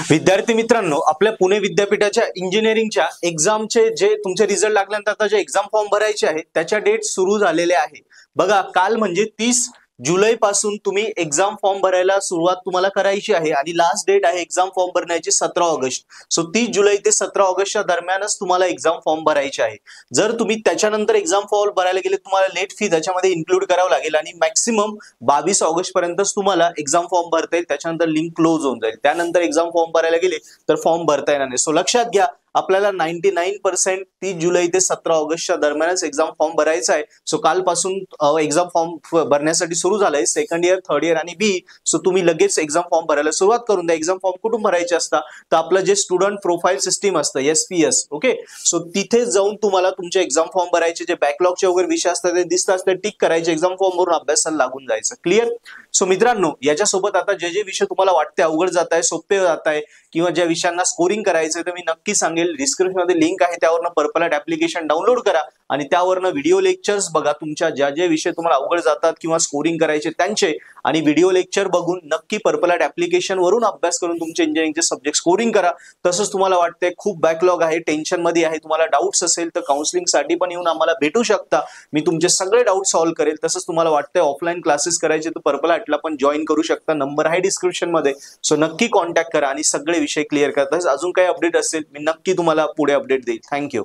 विद्यार्थी मित्रांनो, आपल्या पुणे विद्यापीठाच्या इंजिनिअरिंगच्या एक्झामचे जे तुमचे रिझल्ट लागल्यानंतर आता जे एक्झाम फॉर्म भरायचे आहेत त्याच्या डेट सुरू झालेले आहे। बघा, काल म्हणजे 30 जुलै पासून तुम्ही एक्झाम फॉर्म भरायला सुरुवात तुम्हाला करायची आहे आणि लास्ट डेट आहे एक्झाम फॉर्म भरण्याची 17 ऑगस्ट। सो 30 जुलै ते 17 ऑगस्टच्या दरम्यानच तुम्हाला एक्झाम फॉर्म भरायचे आहे। जर तुम्ही त्याच्यानंतर एक्झाम फॉर्म भरायला गेले तुम्हाला लेट फी त्याच्यामध्ये इन्क्लूड करावं लागेल आणि मॅक्सिमम 22 ऑगस्ट पर्यंतच तुम्हाला एक्झाम फॉर्म भरता येईल, त्याच्यानंतर लिंक क्लोज होऊन जाईल। त्यानंतर एक्झाम फॉर्म भरायला गेले तर फॉर्म भरता येणार नाही। सो लक्षात घ्या, आपल्याला 99% 30 जुलै ते 17 ऑगस्टच्या दरम्यानच एक्झाम फॉर्म भरायचा आहे। सो कालपासून एक्झाम फॉर्म भरण्यासाठी सुरू झालंय सेकंड इयर, थर्ड इयर आणि बी। सो तुम्ही लगेच एक्झाम फॉर्म भरायला सुरुवात करून द्या। एक्झाम फॉर्म कुठून भरायचे असतात तर आपलं जे स्टुडंट प्रोफाईल सिस्टीम असतं SPS, ओके। सो तिथे जाऊन तुम्हाला तुमचे एक्झाम फॉर्म भरायचे, जे बॅकलॉगचे वगैरे विषय असतात ते दिसतात ते टिक करायचे, एक्झाम फॉर्म भरून अभ्यासाला लागून जायचं। क्लिअर? सो मित्रांनो, याच्यासोबत आता जे विषय तुम्हाला वाटते अवघड जात आहे, सोपे जात आहे किंवा ज्या विषयांना स्कोरिंग करायचं तर मी नक्की सांगेल, डिस्क्रिप्शन मध्ये लिंक आहे, त्यावरनं पर्पल ॲट ऍप्लिकेशन डाउनलोड करा आणि त्यावरनं व्हिडिओ लेक्चर्स बघा, तुमच्या जे विषय तुम्हाला अवघड जातात किंवा स्कोरिंग करायचे त्यांचे, आणि व्हिडिओ लेक्चर बघून नक्की पर्पल ॲट ऍप्लिकेशन वरून अभ्यास करून तुमचे इंजिनिअरिंगचे सब्जेक्ट स्कोरिंग करा। तसंच तुम्हाला वाटतंय खूप बॅकलॉग आहे, टेन्शन मध्ये आहे, तुम्हाला डाऊट्स असेल तर काउन्सिलिंग साठी पण येऊन आम्हाला भेटू शकता, मी तुमचे सगळे डाऊट सॉल्व्ह करेल। तसंच तुम्हाला वाटतंय ऑफलाईन क्लासेस करायचे तर पर्पल ॲटला पण जॉईन करू शकता, नंबर आहे डिस्क्रिप्शन मध्ये। सो नक्की कॉन्टॅक्ट करा आणि सगळे विषय क्लिअर करा। अजून काही अपडेट असेल मी नक्की तुम्हाला पुढे अपडेट देईल। थँक्यू।